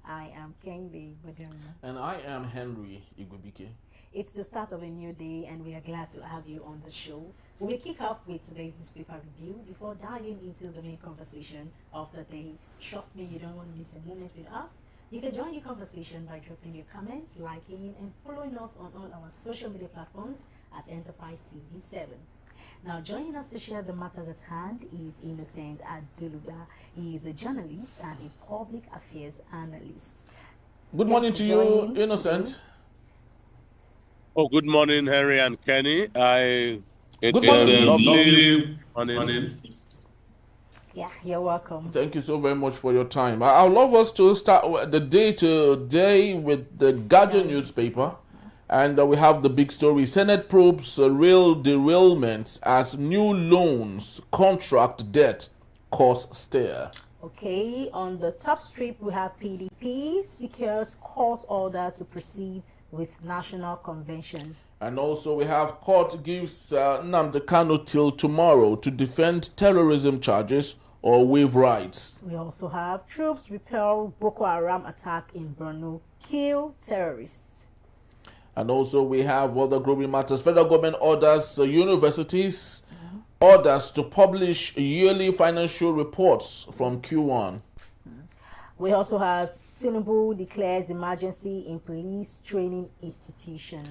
I am Kendi Badema. And I am Henry Igwebike. It's the start of a new day, and we are glad to have you on the show. We will kick off with today's newspaper review before diving into the main conversation of the day. Trust me, you don't want to miss a moment with us. You can join the conversation by dropping your comments, liking, and following us on all our social media platforms at Enterprise TV 7. Now, joining us to share the matters at hand is Innocent Aduluga. He is a journalist and a public affairs analyst. Good morning to you, Innocent. Oh, good morning, Harry and Kenny. Good morning. Lovely morning. Yeah, you're welcome. Thank you so very much for your time. I'd love us to start the day today with the Guardian newspaper. And we have the big story. Senate probes real derailments as new loans contract debt cause stir. Okay, on the top strip, we have PDP secures court order to proceed with national convention. And also we have court gives Nnamdi Kanu till tomorrow to defend terrorism charges or waive rights. We also have troops repel Boko Haram attack in Borno, kill terrorists. And also we have other growing matters. Federal government orders universities orders to publish yearly financial reports from Q1. We also have Tinubu declares emergency in police training institutions.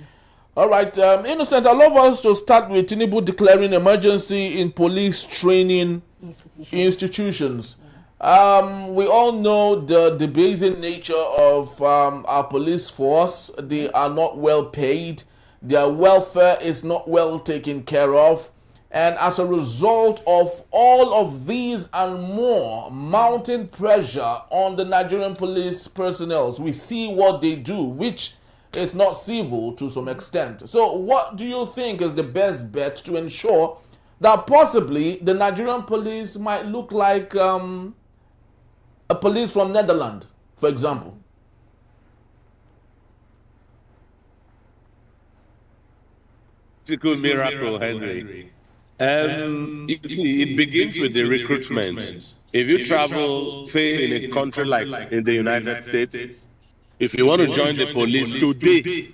All right, Innocent, I'd love us to start with Tinubu declaring emergency in police training institutions. We all know the debasing nature of our police force. They are not well paid. Their welfare is not well taken care of. And as a result of all of these and more mounting pressure on the Nigerian police personnel, we see what they do, which is not civil to some extent. So what do you think is the best bet to ensure that possibly the Nigerian police might look like a police from Netherlands, for example? Miracle, Henry. You see, it begins with the recruitment. If you travel, say, in a country like in the United States, if you want to join the police today,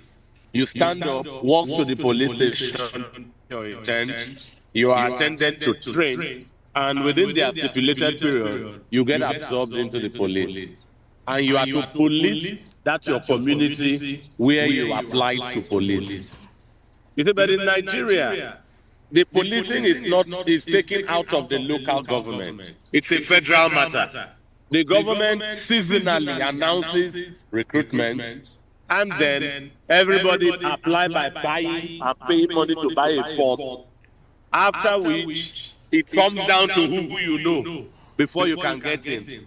you stand up, walk to the police station, you are attended to train, and within the stipulated period, you get absorbed into the police. And you are to police that your community where you applied to police. You see, but in Nigeria, the policing is taken out of the local government. It's a federal matter. The government seasonally announces recruitment, and then everybody apply by buying and paying money to buy a form. After which, it comes down to who you know before you can get in.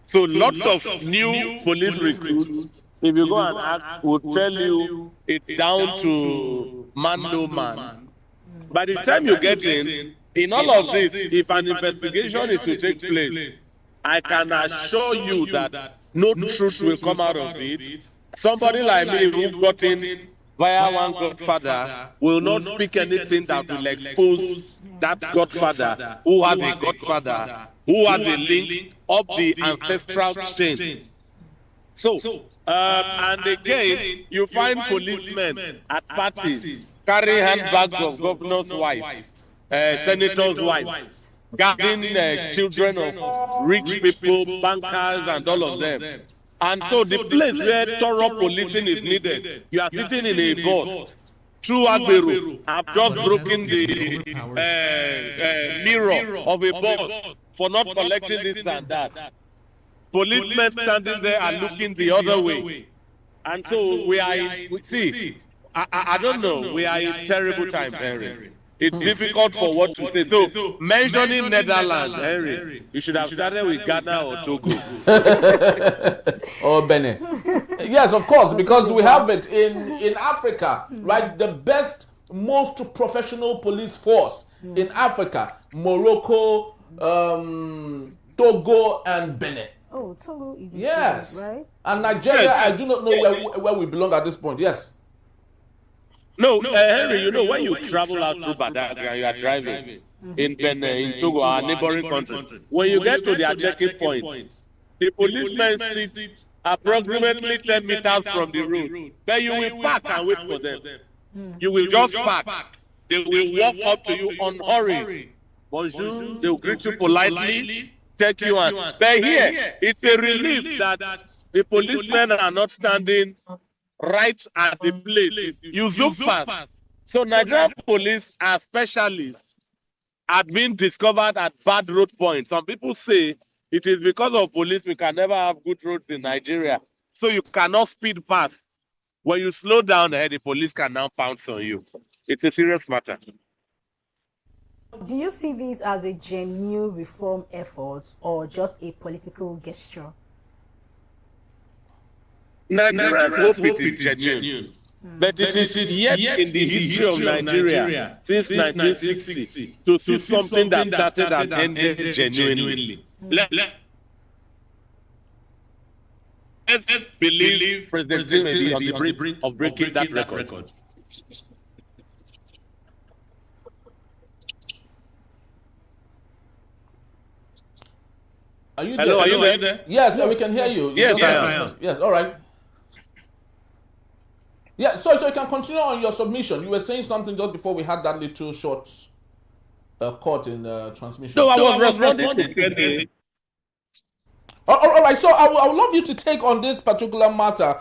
So lots of new police recruits, if you go and ask, will tell you it's down to man no man. By the time you get in all of this, if an investigation is to take place, I can assure you that no truth will come out of it. Somebody like me who got in via one godfather will not speak anything that will expose that godfather who has a godfather who has a link up the ancestral chain. So, and again, you find policemen at parties carrying handbags of governors' wives, senators' wives, guarding children of rich people, bankers, and all of them. And so the place where thorough policing is needed, you are sitting in a bus. Two Agberu have just broken the mirror of a bus for not collecting this and that. Policemen standing there and looking the other way. And so we are, I don't know, we are in terrible times, Henry. It's difficult for what to say. So, mentioning Netherlands, Henry, you should have started with Ghana or Togo. Or Benin. Yes, of course, because we have it in Africa, right? The best, most professional police force in Africa, Morocco, Togo, and Benin. Oh, Togo is yes, Togo, right? And Nigeria, I do not know where we belong at this point. Yes. No, Henry, you know, when you travel out through Badagry and you are driving in Benin, in Togo, our neighboring country, when you get to their checking point, The policemen sit approximately 10 meters from the road. But you will park and wait for them. You will just park. They will walk up to you unhurried. Bonjour, they will greet you politely, take you on. But here, it's a relief that the policemen are not standing right at the place. You zoom past. So Nigerian police are specialists at being discovered at bad road points. Some people say it is because of police we can never have good roads in Nigeria. So you cannot speed past. When you slow down, the police can now pounce on you. It's a serious matter. Do you see this as a genuine reform effort or just a political gesture? Nigerians hope it is genuine. But it is yet in the history of Nigeria since 1960 to see something that started and ended genuinely. Let's believe President Tinubu on the brink of breaking that record. Are you Hello, there? are you there? Yes, we can hear you. Yes, I am. Yes, all right. Yeah, so you can continue on your submission. You were saying something just before we had that little short cut in transmission. No, I was responding to all right, so I would love you to take on this particular matter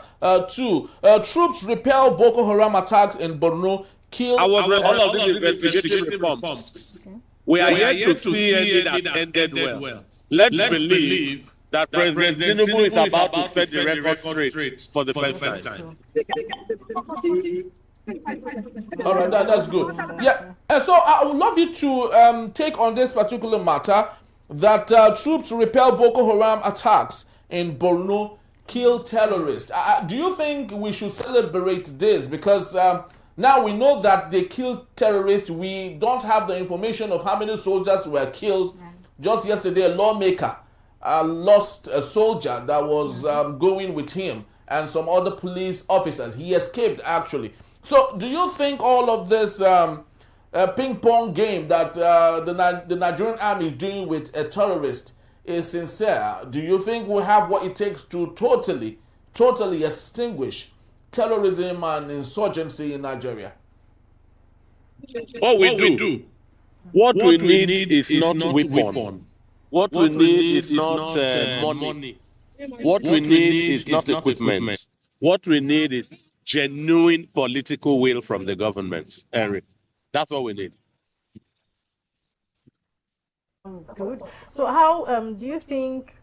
too. Troops repel Boko Haram attacks in Borno, kill... all of these investigative reforms. Okay. We are yet to see any that ended well. Let's believe that President Tinubu is about to set the record straight for the first time. All right, that's good. Yeah, and so I would love you to take on this particular matter, that troops repel Boko Haram attacks in Borno, kill terrorists. Do you think we should celebrate this? Because now we know that they killed terrorists. We don't have the information of how many soldiers were killed. Just yesterday, a lawmaker lost a soldier that was going with him and some other police officers. He escaped, actually. So do you think all of this ping-pong game that the Nigerian army is doing with a terrorist is sincere? Do you think we have what it takes to totally extinguish terrorism and insurgency in Nigeria? What we do. What we need is not weapon. What we need is not money. What we need is not equipment. What we need is genuine political will from the government, Eric. That's what we need. Good. So how do you think,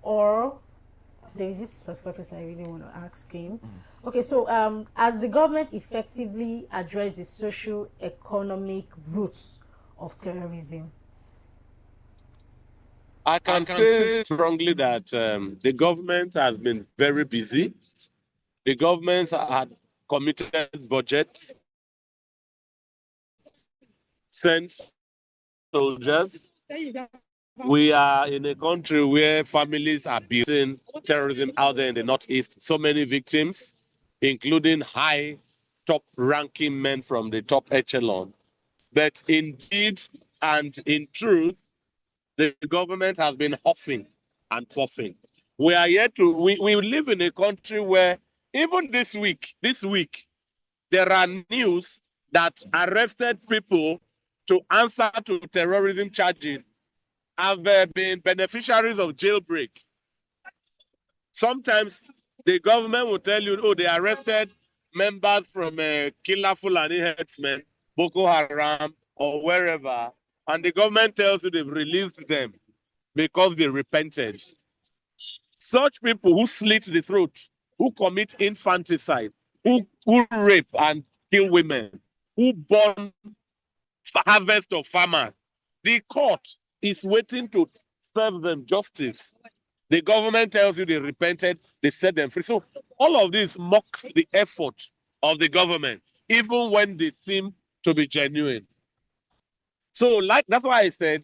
or there is this specific question I really want to ask him. Okay, so as the government effectively address the socio-economic roots of terrorism? I can say strongly that the government has been very busy. The government had committed budgets, sent soldiers. We are in a country where families are beating terrorism out there in the Northeast. So many victims, including high top-ranking men from the top echelon. But indeed and in truth, the government has been huffing and puffing. We are yet to, we live in a country where even this week, there are news that arrested people to answer to terrorism charges have been beneficiaries of jailbreak. Sometimes the government will tell you, oh, they arrested members from Killer Fulani headsmen, Boko Haram, or wherever, and the government tells you they've released them because they repented. Such people who slit the throat, who commit infanticide, who rape and kill women, who burn harvest of farmers, the court is waiting to serve them justice. The government tells you they repented, they set them free. So all of this mocks the effort of the government, even when they seem to be genuine. So that's why I said,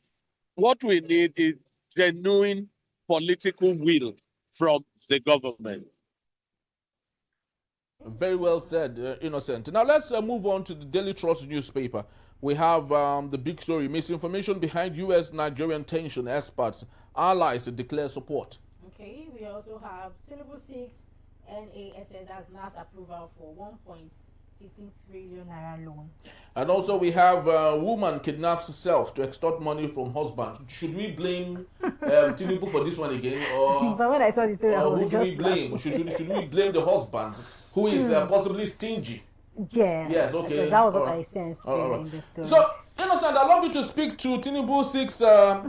what we need is genuine political will from the government. Very well said, Innocent. Now let's move on to the Daily Trust newspaper. We have the big story: misinformation behind U.S.-Nigerian tension. Experts, allies declare support. Okay, we also have Tinubu 6 NASS, that's NAS approval for 1.15 trillion naira loan. And also we have woman kidnaps herself to extort money from husband. Should we blame Tinubu for this one again, or but when I saw the story, who do we blame? Should we blame the husband who is possibly stingy? Yeah. Yes. Okay. So that was what I sensed in the story. So, Innocent, I'd love you to speak to Tinubu 6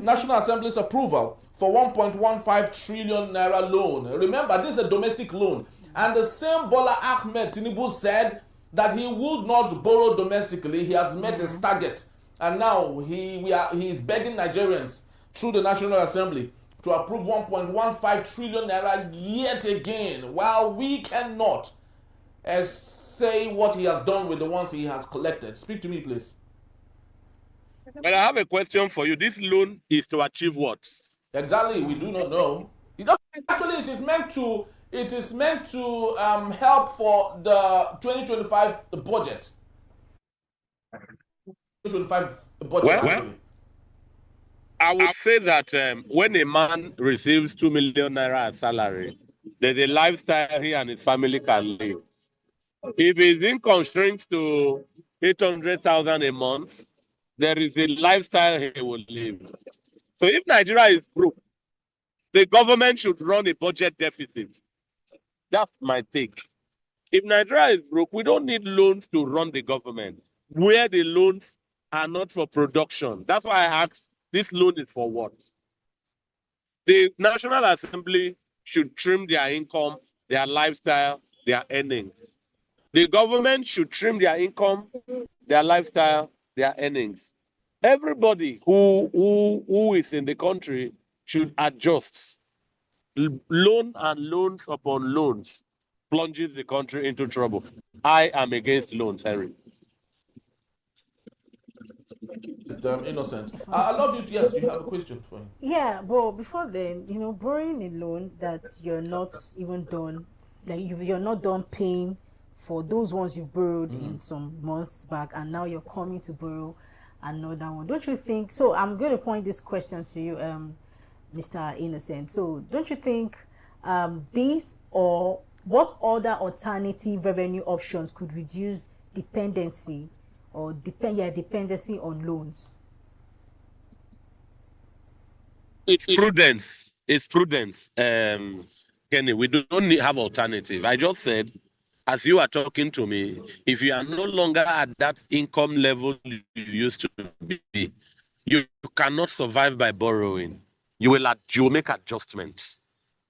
National Assembly's approval for 1.15 trillion naira loan. Remember, this is a domestic loan, and the same Bola Ahmed Tinubu said that he would not borrow domestically. He has met his target, and now he is begging Nigerians through the National Assembly to approve 1.15 trillion naira yet again, while we cannot say what he has done with the ones he has collected. Speak to me, please. But I have a question for you. This loan is to achieve what? Exactly, we do not know. Actually, it is meant to help for the 2025 budget. 2025 budget. Well, I would say that when a man receives 2 million naira as salary, there's a lifestyle he and his family can live. If his income shrinks to 800,000 a month, there is a lifestyle he will live. So if Nigeria is broke, the government should run a budget deficit. That's my take. If Nigeria is broke, we don't need loans to run the government, where the loans are not for production. That's why I asked, this loan is for what? The National Assembly should trim their income, their lifestyle, their earnings. The government should trim their income, their lifestyle, their earnings. Everybody who is in the country should adjust. Loan and loans upon loans plunges the country into trouble. I am against loans, Harry. Innocent. I love you. Yes, you have a question for him. Yeah, but before then, borrowing a loan that you're not even done, like you're not done paying for those ones you borrowed in some months back, and now you're coming to borrow another one. Don't you think? So I'm going to point this question to you, Mr. Innocent. So don't you think these or what other alternative revenue options could reduce dependency or dependency on loans? It's prudence. It's prudence. Kenny, we don't have alternative. I just said, as you are talking to me, if you are no longer at that income level you used to be, you cannot survive by borrowing. You will make adjustments.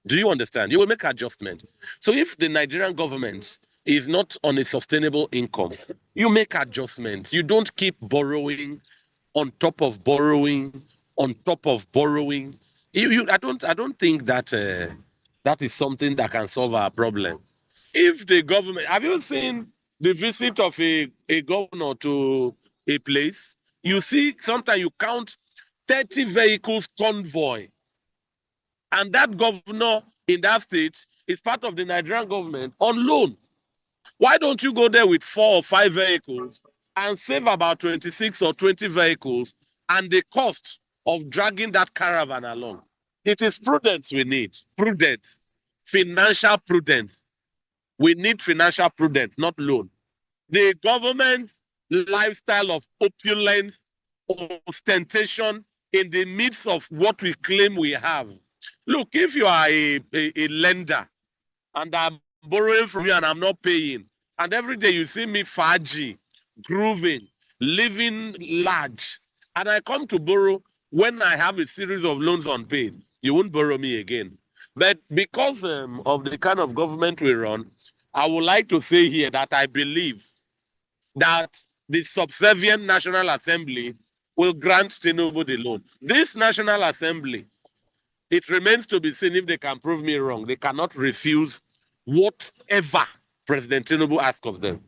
Do you understand? You will make adjustments. So if the Nigerian government is not on a sustainable income, you make adjustments. You don't keep borrowing on top of borrowing on top of borrowing. I don't think that that is something that can solve our problem. If the government, have you seen the visit of a governor to a place? You see, sometimes you count 30 vehicles convoy. And that governor in that state is part of the Nigerian government on loan. Why don't you go there with 4 or 5 vehicles and save about 26 or 20 vehicles and the cost of dragging that caravan along? It is prudence we need. Prudence. Financial prudence. We need financial prudence, not loan. The government's lifestyle of opulence, ostentation in the midst of what we claim we have. Look, if you are a lender and I'm borrowing from you and I'm not paying, and every day you see me fudgy, grooving, living large, and I come to borrow when I have a series of loans unpaid, you won't borrow me again. But because of the kind of government we run, I would like to say here that I believe that the subservient National Assembly will grant Tinubu the loan. This National Assembly, it remains to be seen if they can prove me wrong. They cannot refuse whatever President Tinubu asks of them.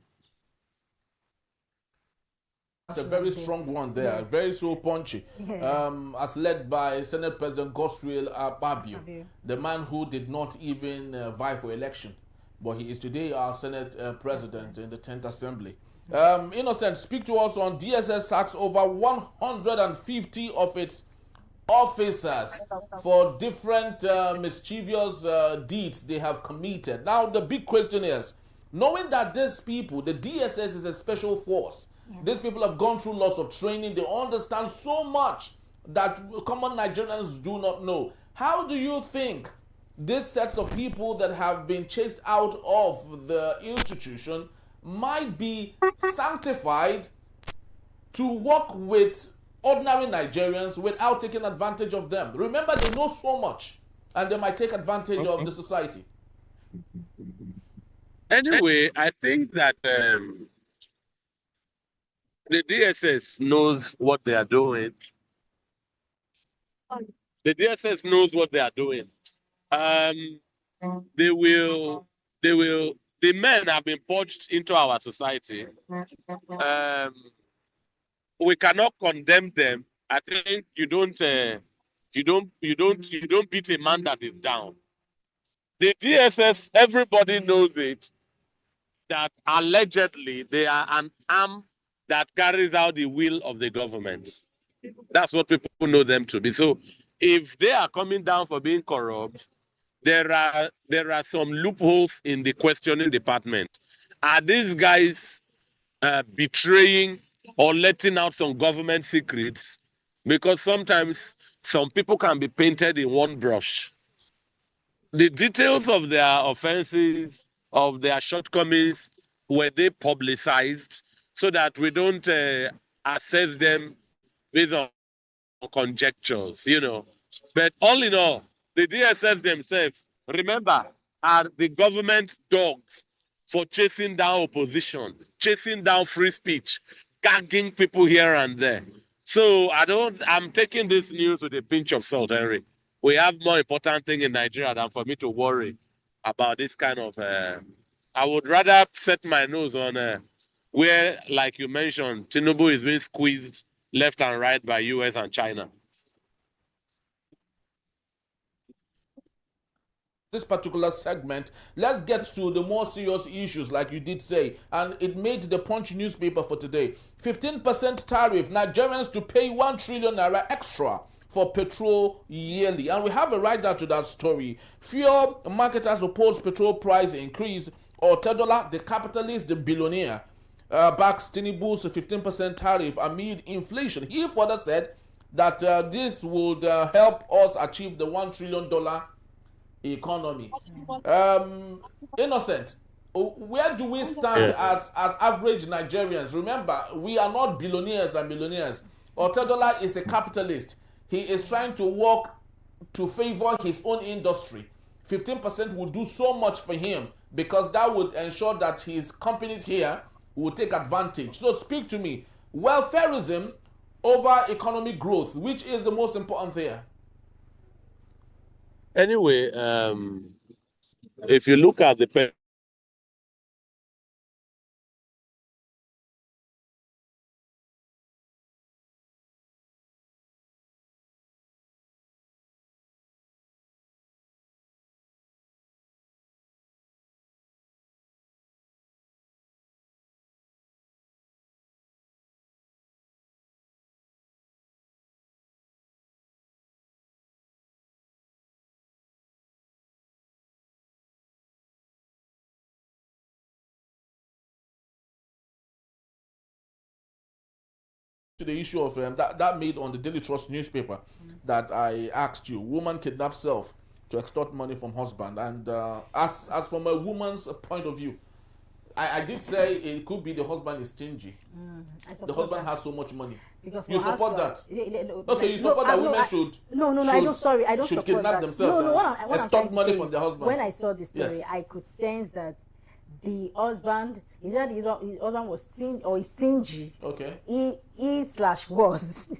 That's a very strong one there, very so punchy. As led by Senate President Godswill Akpabio, the man who did not even vie for election, but he is today our Senate President in the 10th Assembly. Innocent, speak to us on DSS sacks over 150 of its officers for different mischievous deeds they have committed. Now, the big question is, knowing that these people, the DSS is a special force, these people have gone through lots of training, they understand so much that common Nigerians do not know. How do you think these sets of people that have been chased out of the institution might be sanctified to work with ordinary Nigerians without taking advantage of them? Remember, they know so much and they might take advantage of the society. Anyway, I think that the DSS knows what they are doing. The DSS knows what they are doing. The men have been poached into our society. We cannot condemn them. I think you don't beat a man that is down. The DSS, everybody knows it, that allegedly they are an arm that carries out the will of the government. That's what people know them to be. So if they are coming down for being corrupt, there are some loopholes in the questioning department. Are these guys betraying or letting out some government secrets? Because sometimes some people can be painted in one brush. The details of their offenses, of their shortcomings, were they publicized so that we don't assess them based on conjectures, you know? But all in all, the DSS themselves, remember, are the government dogs for chasing down opposition, chasing down free speech, gagging people here and there. So I'm taking this news with a pinch of salt, Henry. We have more important thing in Nigeria than for me to worry about this kind of, I would rather set my nose on where, like you mentioned, Tinubu is being squeezed left and right by US and China. This particular segment, let's get to the more serious issues, like you did say, and it made the Punch newspaper for today. 15% tariff, Nigerians to pay 1 trillion naira extra for petrol yearly. And we have a write-down to that story. Fuel marketers oppose petrol price increase. Otedola, the capitalist, the billionaire, backs Tinubu's 15% tariff amid inflation. He further said that this would help us achieve the $1 trillion economy. Innocent, where do we stand as average Nigerians? Remember, we are not billionaires and millionaires. Otedola is a capitalist. He is trying to work to favor his own industry. 15% will do so much for him because that would ensure that his companies here will take advantage. So speak to me. Welfarism over economic growth, which is the most important here? Anyway, if you look at the to the issue of that made on the Daily Trust newspaper that I asked you, woman kidnaps self to extort money from husband, and as from a woman's point of view, I did say it could be the husband is stingy. The husband has so much money. Because you support that? Okay, you support that women should. No, I don't. Sorry, I don't should support kidnap that. themselves and extort money from their husband. When I saw this story, I could sense that the husband, is that his husband was stingy or is stingy. Okay. He slash was.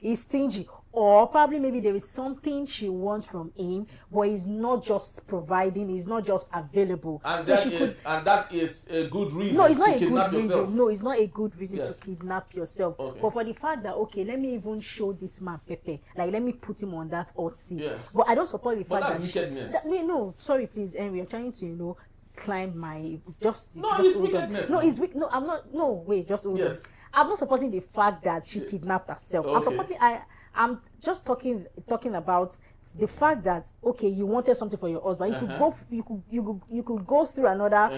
He's stingy. Or probably maybe there is something she wants from him, but he's not just providing, he's not just available. And that is a good reason no, it's not to a kidnap good yourself. reason. No, it's not a good reason Yes. to kidnap yourself. Okay. But for the fact that, okay, let me even show this man Pepe, like let me put him on that hot seat. Yes. But I don't support the But fact that's that wickedness. no, sorry please, and we are trying to, climb my just It's hold on. wickedness. No, it's I'm not. No, wait, just hold on. Yes. I'm not supporting the fact that she kidnapped herself. I'm Okay. supporting. I'm just talking about the fact that okay, you wanted something for your husband, you could go through another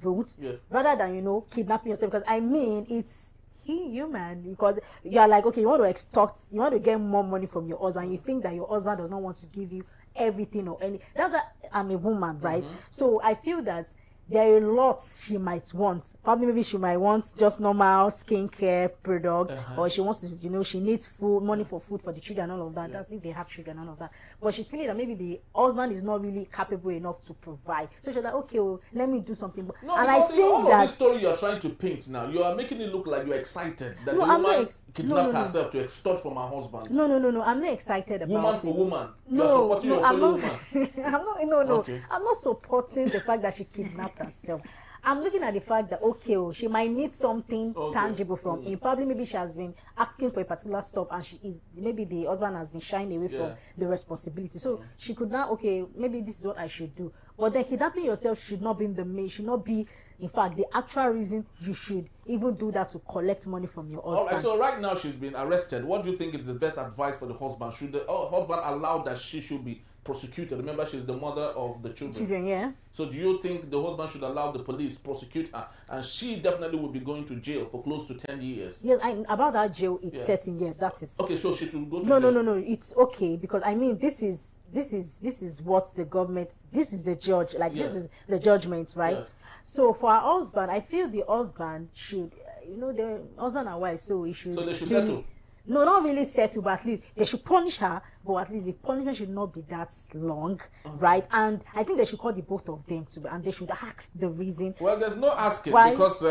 route rather than kidnapping yourself, because I mean it's human, because you are like, okay, you want to extort, you want to get more money from your husband, you think that your husband does not want to give you everything or any. That's why I'm a woman, right? So I feel that there are lots she might want. Probably maybe she might want just normal skincare product, or she wants to, she needs food, money for food for the children and all of that. That's if they have children and all of that. But she's feeling that maybe the husband is not really capable enough to provide. So she's like, okay, well, let me do something. No, and because I think all that of this story you're trying to paint now, you are making it look like you're excited that the woman kidnapped herself to extort from her husband. No. I'm not excited about woman it. For woman. You're supporting your fellow woman. Okay. I'm not supporting the fact that she kidnapped herself. I'm looking at the fact that okay, she might need something tangible from him. Probably maybe she has been asking for a particular stuff, and maybe the husband has been shying away from the responsibility. So she could now, okay, maybe this is what I should do. But then kidnapping yourself should not be should not be, in fact, the actual reason you should even do that, to collect money from your husband. All right, so right now she's been arrested. What do you think is the best advice for the husband? Should the husband allow that she should be prosecuted? Remember, she's the mother of the children. Yeah. So do you think the husband should allow the police prosecute her, and she definitely will be going to jail for close to 10 years? Yes, about that jail it's setting. Yes, that is. Okay, so she should go to jail. No. It's okay, because I mean this is what the government. This is the judge. Like this is the judgment, right? Yes. So for our husband, I feel the husband should, the husband and wife. So he should. So they should settle. No, not really settle, but at least they should punish her. But at least the punishment should not be that long, right? And I think they should call the both of them and they should ask the reason. Well, there's no asking, because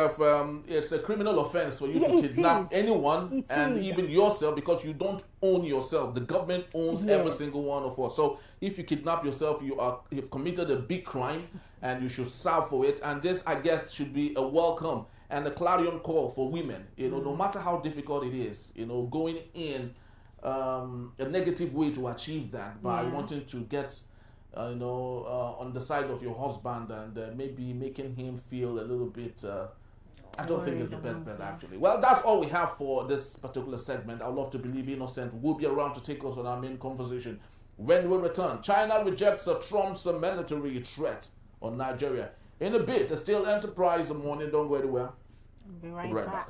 it's a criminal offense for you to kidnap anyone and even yourself, because you don't own yourself. The government owns every single one of us. So if you kidnap yourself, you've committed a big crime, and you should serve for it. And this, I guess, should be a welcome and a clarion call for women, no matter how difficult it is, going in a negative way to achieve that by wanting to get, on the side of your husband and maybe making him feel a little bit, I don't think it's the best bet, actually. Well, that's all we have for this particular segment. I'd love to believe Innocent will be around to take us on our main conversation when we return. China rejects Trump's military threat on Nigeria. In a bit, the Still Enterprise morning. Don't go anywhere. We'll be right back.